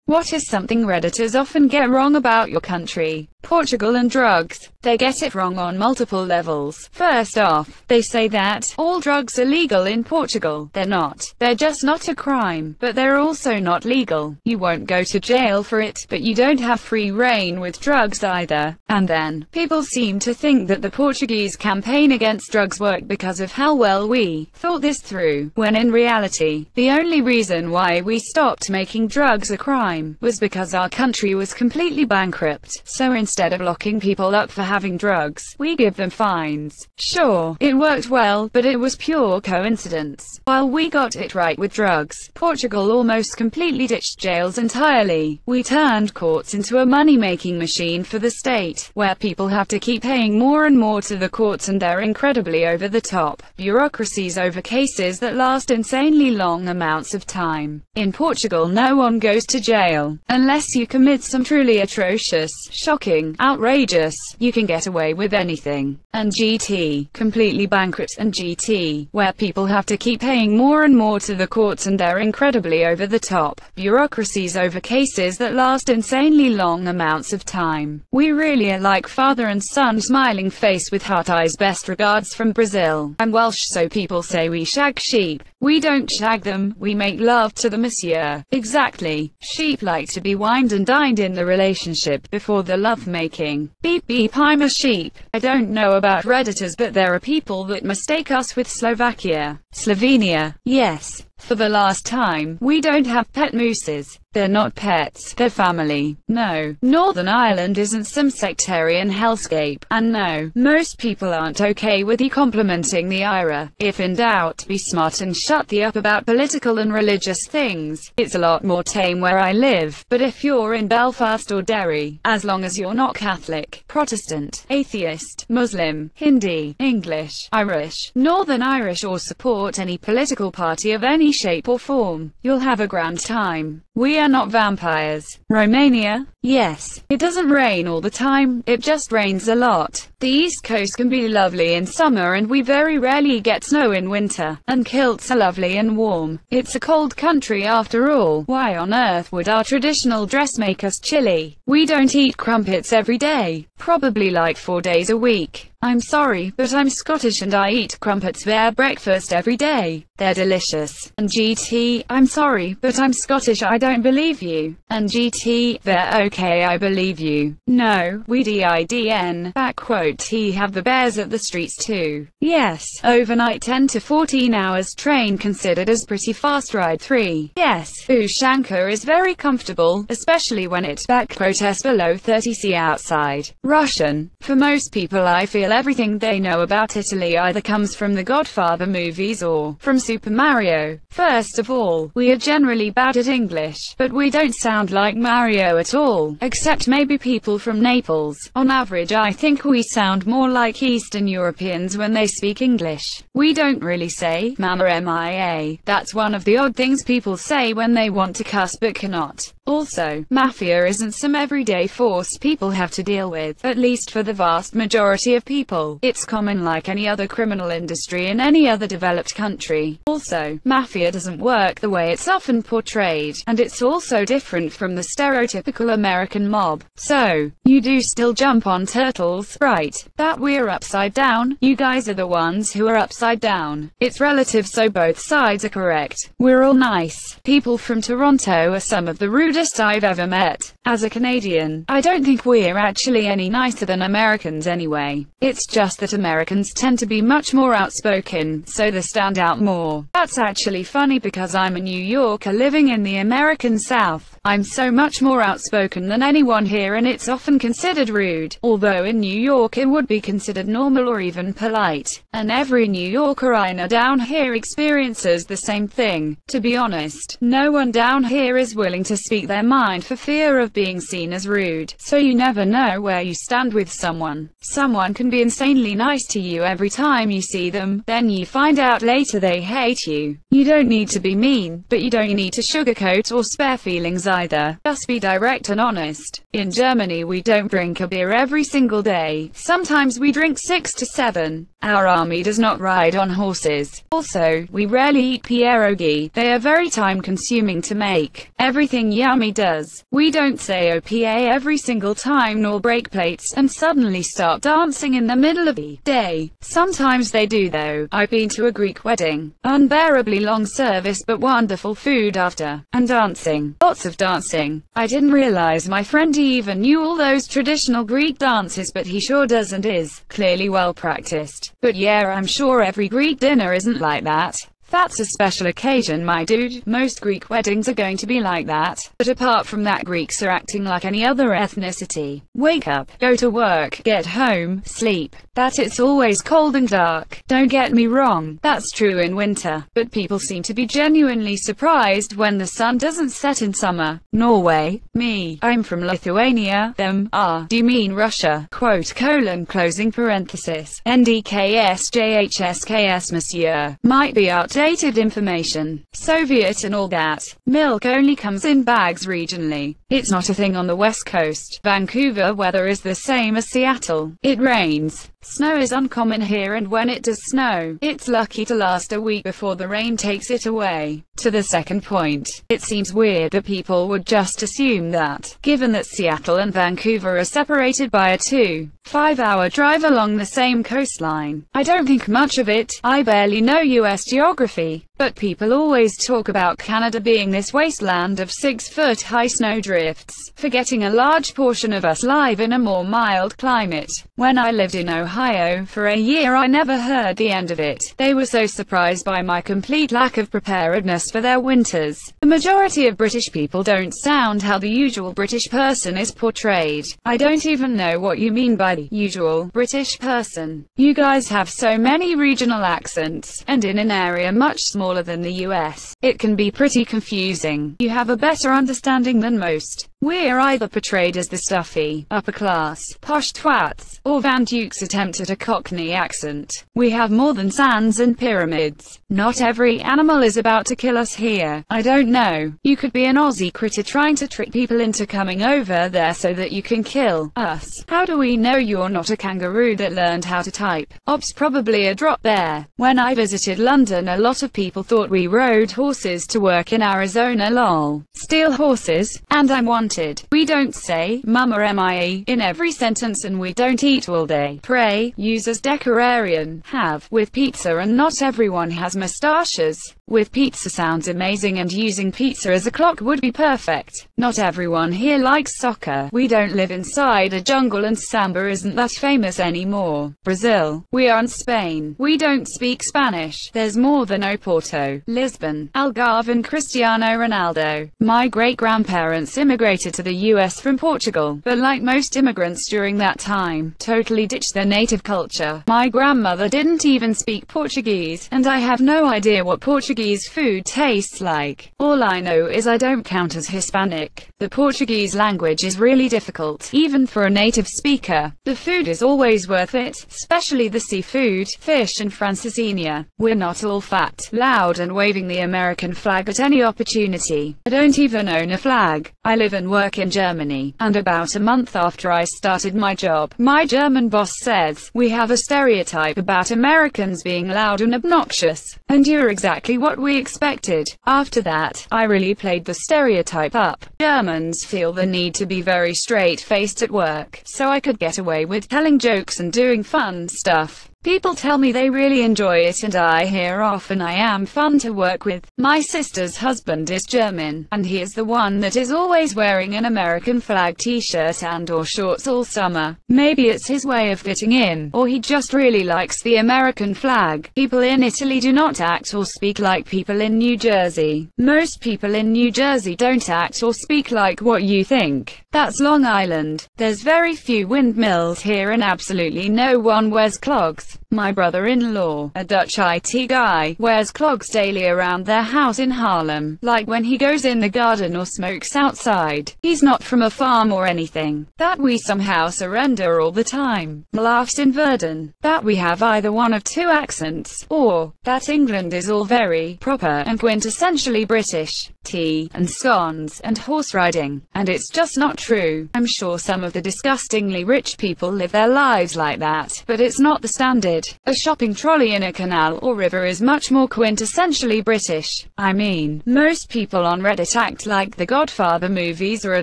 What is something Redditors often get wrong about your country? Portugal and drugs. They get it wrong on multiple levels. First off, they say that all drugs are legal in Portugal. They're not. They're just not a crime, but they're also not legal. You won't go to jail for it, but you don't have free reign with drugs either. And then, people seem to think that the Portuguese campaign against drugs worked because of how well we thought this through, when in reality, the only reason why we stopped making drugs a crime was because our country was completely bankrupt. So instead of locking people up for having drugs, we give them fines. Sure, it worked well, but it was pure coincidence. While we got it right with drugs, Portugal almost completely ditched jails entirely. We turned courts into a money-making machine for the state, where people have to keep paying more and more to the courts and their incredibly over-the-top bureaucracies over cases that last insanely long amounts of time. In Portugal, no one goes to jail unless you commit some truly atrocious, shocking, outrageous. You can get away with anything. And GT, completely bankrupt, and GT, where people have to keep paying more and more to the courts and their incredibly over-the-top bureaucracies over cases that last insanely long amounts of time. We really are like father and son, smiling face with heart eyes. Best regards from Brazil. I'm Welsh, so people say we shag sheep. We don't shag them, we make love to them, monsieur. Exactly. Sheep like to be wined and dined in the relationship before the love-making. Beep beep, I'm a sheep. I don't know about Redditors, but there are people that mistake us with Slovakia. Slovenia. Yes. For the last time, we don't have pet mooses. They're not pets, they're family. No, Northern Ireland isn't some sectarian hellscape. And no, most people aren't okay with you complimenting the IRA. If in doubt, be smart and shut the up about political and religious things. It's a lot more tame where I live. But if you're in Belfast or Derry, as long as you're not Catholic, Protestant, atheist, Muslim, Hindi, English, Irish, Northern Irish, or support any political party of any shape or form, you'll have a grand time. We are not vampires. Romania? Yes. It doesn't rain all the time, it just rains a lot. The East Coast can be lovely in summer and we very rarely get snow in winter. And kilts are lovely and warm. It's a cold country after all. Why on earth would our traditional dress make us chilly? We don't eat crumpets every day. Probably like 4 days a week. I'm sorry, but I'm Scottish and I eat crumpets for breakfast every day. They're delicious. And GT, I'm sorry, but I'm Scottish, I don't believe you. And GT, they're okay, I believe you. No, we didn't, backquote, he have the bears at the streets too. Yes, overnight 10 to 14 hours train considered as pretty fast ride 3. Yes, Ushanka is very comfortable, especially when it backquote s below 30 C outside. Russian. For most people I feel everything they know about Italy either comes from the Godfather movies or from Super Mario. First of all, we are generally bad at English, but we don't sound like Mario at all, except maybe people from Naples. On average I think we sound more like Eastern Europeans when they speak English. We don't really say mama mia. That's one of the odd things people say when they want to cuss but cannot. Also, mafia isn't some everyday force people have to deal with, at least for the vast majority of people. It's common like any other criminal industry in any other developed country. Also, mafia doesn't work the way it's often portrayed, and it's also different from the stereotypical American mob. So, you do still jump on turtles, right? That we're upside down, you guys are the ones who are upside down. It's relative, so both sides are correct. We're all nice. People from Toronto are some of the rudest I've ever met. As a Canadian, I don't think we're actually any nicer than Americans anyway. It's just that Americans tend to be much more outspoken, so they stand out more. That's actually funny because I'm a New Yorker living in the American South. I'm so much more outspoken than anyone here and it's often considered rude, although in New York it would be considered normal or even polite. And every New Yorker I know down here experiences the same thing. To be honest, no one down here is willing to speak their mind for fear of being seen as rude. So you never know where you stand with someone. Someone can be insanely nice to you every time you see them, then you find out later they hate you. You don't need to be mean, but you don't need to sugarcoat or spare feelings either. Just be direct and honest. In Germany we don't drink a beer every single day. Sometimes we drink 6 to 7. Our army does not ride on horses. Also, we rarely eat pierogi. They are very time-consuming to make. Everything yummy does. We don't say OPA every single time nor break plates and suddenly start dancing in the middle of the day. Sometimes they do though. I've been to a Greek wedding. Unbearably long service but wonderful food after. And dancing. Lots of dancing. I didn't realize my friend even knew all those traditional Greek dances, but he sure does and is clearly well practiced. But yeah, I'm sure every Greek dinner isn't like that. That's a special occasion, my dude. Most Greek weddings are going to be like that. But apart from that, Greeks are acting like any other ethnicity. Wake up, go to work, get home, sleep. That it's always cold and dark. Don't get me wrong, that's true in winter. But people seem to be genuinely surprised when the sun doesn't set in summer. Norway. Me. I'm from Lithuania. Them. Do you mean Russia? Quote, closing parenthesis. NDKSJHSKS monsieur. Might be outdated information. Soviet and all that. Milk only comes in bags regionally. It's not a thing on the west coast. Vancouver weather is the same as Seattle. It rains. Snow is uncommon here, and when it does snow, it's lucky to last a week before the rain takes it away. To the second point, it seems weird that people would just assume that, given that Seattle and Vancouver are separated by a 2-5-hour drive along the same coastline. I don't think much of it. I barely know US geography. But people always talk about Canada being this wasteland of 6-foot-high snowdrifts, forgetting a large portion of us live in a more mild climate. When I lived in Ohio for a year, I never heard the end of it. They were so surprised by my complete lack of preparedness for their winters. The majority of British people don't sound how the usual British person is portrayed. I don't even know what you mean by the usual British person. You guys have so many regional accents, and in an area much smaller than the US, it can be pretty confusing. You have a better understanding than most. We're either portrayed as the stuffy, upper-class, posh twats, or Van Duke's attempt at a Cockney accent. We have more than sands and pyramids. Not every animal is about to kill us here. I don't know. You could be an Aussie critter trying to trick people into coming over there so that you can kill us. How do we know you're not a kangaroo that learned how to type? Ops probably a drop there. When I visited London, a lot of people thought we rode horses to work in Arizona. Lol. Steal horses, and I'm wanted. We don't say mama MIE in every sentence, and we don't eat all day. Pray, use as decorarian, have, with pizza, and not everyone has mustaches. With pizza sounds amazing, and using pizza as a clock would be perfect. Not everyone here likes soccer. We don't live inside a jungle, and samba isn't that famous anymore. Brazil. We aren't Spain. We don't speak Spanish. There's more than Oporto, Lisbon, Algarve, and Cristiano Ronaldo. My great-grandparents immigrated to the US from Portugal, but like most immigrants during that time, totally ditched their native culture. My grandmother didn't even speak Portuguese, and I have no idea what Portuguese food tastes like. All I know is I don't count as Hispanic. The Portuguese language is really difficult, even for a native speaker. The food is always worth it, especially the seafood, fish and francesinha. We're not all fat, loud and waving the American flag at any opportunity. I don't even own a flag. I live and work in Germany, and about a month after I started my job, my German boss says, "We have a stereotype about Americans being loud and obnoxious, and you're exactly what we expected." After that, I really played the stereotype up. Germans feel the need to be very straight-faced at work, so I could get away with telling jokes and doing fun stuff. People tell me they really enjoy it, and I hear often I am fun to work with. My sister's husband is German, and he is the one that is always wearing an American flag t-shirt and or shorts all summer. Maybe it's his way of fitting in, or he just really likes the American flag. People in Italy do not act or speak like people in New Jersey. Most people in New Jersey don't act or speak like what you think. That's Long Island. There's very few windmills here, and absolutely no one wears clogs. My brother-in-law, a Dutch IT guy, wears clogs daily around their house in Harlem, like when he goes in the garden or smokes outside. He's not from a farm or anything. That we somehow surrender all the time. Laughs in Verdun. That we have either one of two accents, or that England is all very proper and quintessentially British. Tea, and scones, and horse riding. And it's just not true. I'm sure some of the disgustingly rich people live their lives like that, but it's not the standard. Reddit. A shopping trolley in a canal or river is much more quintessentially British. I mean, most people on Reddit act like the Godfather movies are a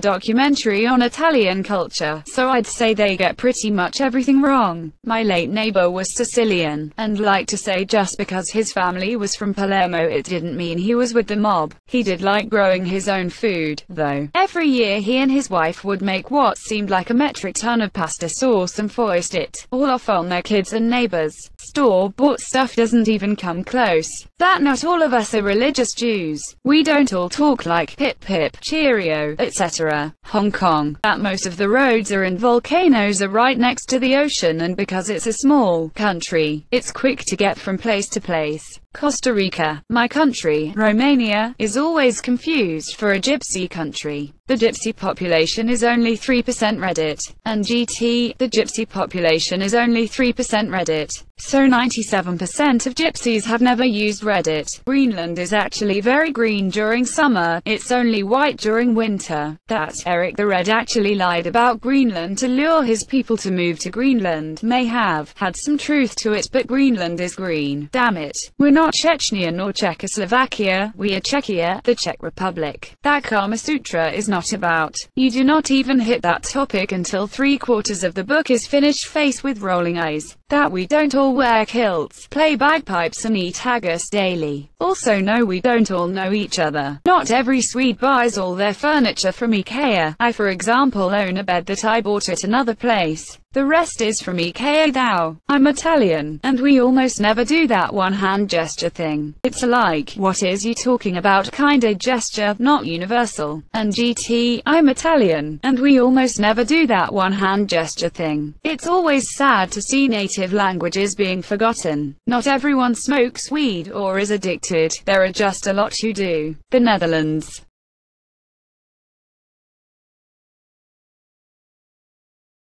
documentary on Italian culture, so I'd say they get pretty much everything wrong. My late neighbor was Sicilian, and liked to say just because his family was from Palermo it didn't mean he was with the mob. He did like growing his own food, though. Every year he and his wife would make what seemed like a metric ton of pasta sauce and foist it all off on their kids and neighbors. Store-bought stuff doesn't even come close. That not all of us are religious Jews. We don't all talk like pip pip, cheerio, etc. Hong Kong. That most of the roads are in volcanoes are right next to the ocean, and because it's a small country, it's quick to get from place to place. Costa Rica, my country, Romania, is always confused for a gypsy country. The gypsy population is only 3% Reddit. And GT, the gypsy population is only 3% Reddit. So 97% of gypsies have never used Reddit. Greenland is actually very green during summer, it's only white during winter. That Eric the Red actually lied about Greenland to lure his people to move to Greenland may have had some truth to it, but Greenland is green. Damn it. We're not Chechnya nor Czechoslovakia, we are Czechia, the Czech Republic. That Kama Sutra is not about. You do not even hit that topic until 3/4 of the book is finished, face with rolling eyes. That we don't all wear kilts, play bagpipes and eat haggis daily. Also no, we don't all know each other. Not every Swede buys all their furniture from IKEA. I for example own a bed that I bought at another place. The rest is from IKEA though. I'm Italian, and we almost never do that one-hand gesture thing. It's a like, what is you talking about kinda gesture, not universal. And GT, I'm Italian, and we almost never do that one-hand gesture thing. It's always sad to see native languages being forgotten. Not everyone smokes weed or is addicted. There are just a lot who do. The Netherlands.